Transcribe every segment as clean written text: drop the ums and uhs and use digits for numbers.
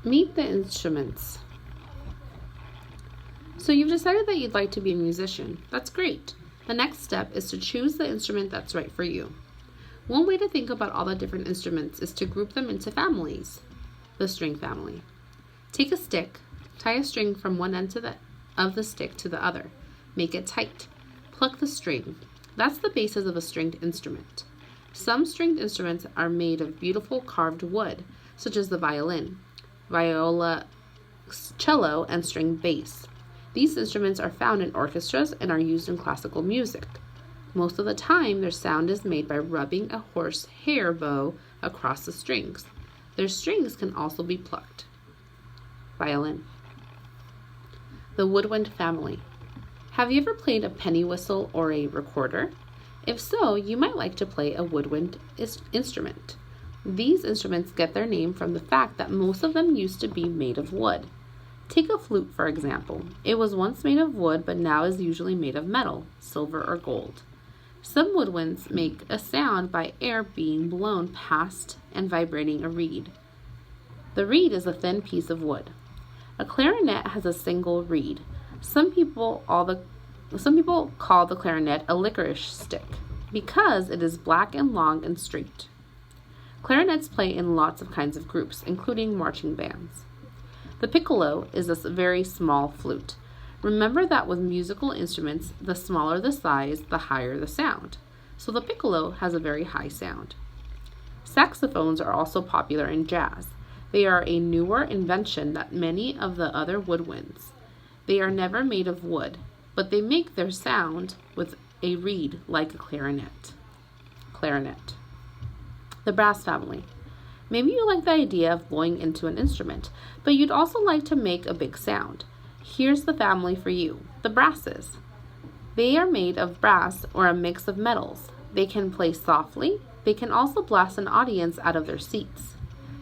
Meet the instruments. So you've decided that you'd like to be a musician. That's great. The next step is to choose the instrument that's right for you. One way to think about all the different instruments is to group them into families. The string family. Take a stick, tie a string from one end of the stick to the other. Make it tight. Pluck the string. That's the basis of a stringed instrument. Some stringed instruments are made of beautiful carved wood, such as the violin, viola, cello, and string bass. These instruments are found in orchestras and are used in classical music. Most of the time, their sound is made by rubbing a horsehair bow across the strings. Their strings can also be plucked. Violin. The woodwind family. Have you ever played a penny whistle or a recorder? If so, you might like to play a woodwind instrument. These instruments get their name from the fact that most of them used to be made of wood. Take a flute, for example. It was once made of wood, but now is usually made of metal, silver, or gold. Some woodwinds make a sound by air being blown past and vibrating a reed. The reed is a thin piece of wood. A clarinet has a single reed. Some people call the clarinet a licorice stick because it is black and long and straight. Clarinets play in lots of kinds of groups, including marching bands. The piccolo is a very small flute. Remember that with musical instruments, the smaller the size, the higher the sound. So the piccolo has a very high sound. Saxophones are also popular in jazz. They are a newer invention than many of the other woodwinds. They are never made of wood, but they make their sound with a reed like a clarinet. Clarinet. The brass family. Maybe you like the idea of blowing into an instrument, but you'd also like to make a big sound. Here's the family for you, the brasses. They are made of brass or a mix of metals. They can play softly. They can also blast an audience out of their seats.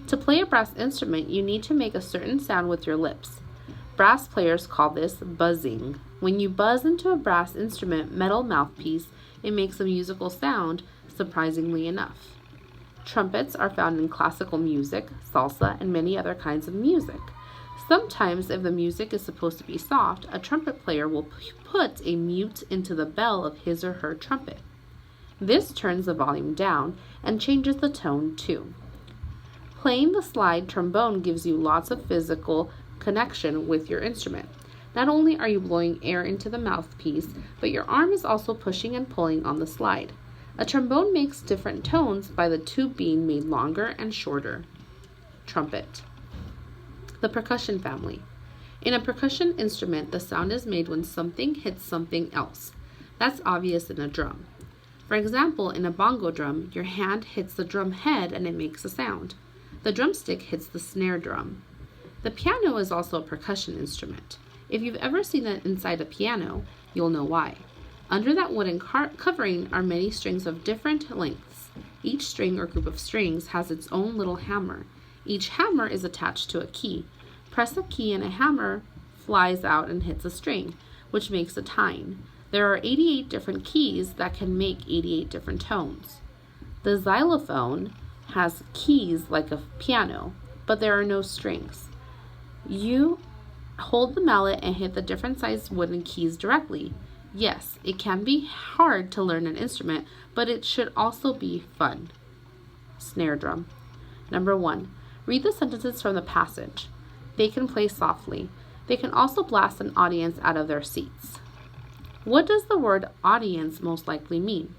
To play a brass instrument, you need to make a certain sound with your lips. Brass players call this buzzing. When you buzz into a brass instrument metal mouthpiece, it makes a musical sound, surprisingly enough. Trumpets are found in classical music, salsa, and many other kinds of music. Sometimes, if the music is supposed to be soft, a trumpet player will put a mute into the bell of his or her trumpet. This turns the volume down and changes the tone too. Playing the slide trombone gives you lots of physical connection with your instrument. Not only are you blowing air into the mouthpiece, but your arm is also pushing and pulling on the slide. A trombone makes different tones by the tube being made longer and shorter. Trumpet. The percussion family. In a percussion instrument, the sound is made when something hits something else. That's obvious in a drum. For example, in a bongo drum, your hand hits the drum head and it makes a sound. The drumstick hits the snare drum. The piano is also a percussion instrument. If you've ever seen it inside a piano, you'll know why. Under that wooden covering are many strings of different lengths. Each string or group of strings has its own little hammer. Each hammer is attached to a key. Press a key and a hammer flies out and hits a string, which makes a tine. There are 88 different keys that can make 88 different tones. The xylophone has keys like a piano, but there are no strings. You hold the mallet and hit the different sized wooden keys directly. Yes, it can be hard to learn an instrument, but it should also be fun. Snare drum. Number 1. Read the sentences from the passage. They can play softly. They can also blast an audience out of their seats. What does the word audience most likely mean?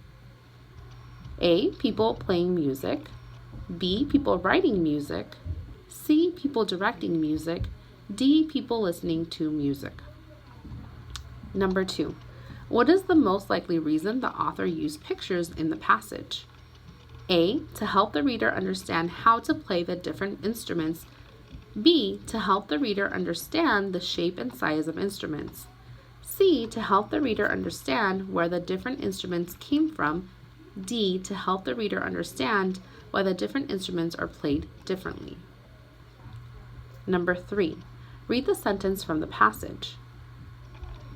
A. People playing music. B. People writing music. C. People directing music. D. People listening to music. Number 2. What is the most likely reason the author used pictures in the passage? A. To help the reader understand how to play the different instruments. B. To help the reader understand the shape and size of instruments. C. To help the reader understand where the different instruments came from. D. To help the reader understand why the different instruments are played differently. Number 3. Read the sentence from the passage.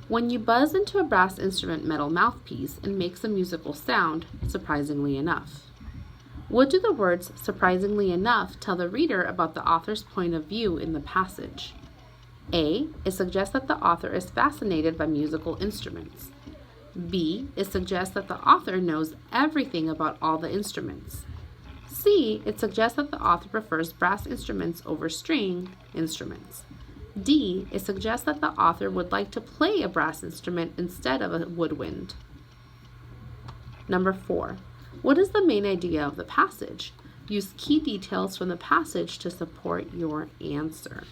When you buzz into a brass instrument metal mouthpiece, it makes a musical sound, surprisingly enough. What do the words surprisingly enough tell the reader about the author's point of view in the passage? A. It suggests that the author is fascinated by musical instruments. B. It suggests that the author knows everything about all the instruments. C. It suggests that the author prefers brass instruments over string instruments. D. It suggests that the author would like to play a brass instrument instead of a woodwind. Number 4. What is the main idea of the passage? Use key details from the passage to support your answer.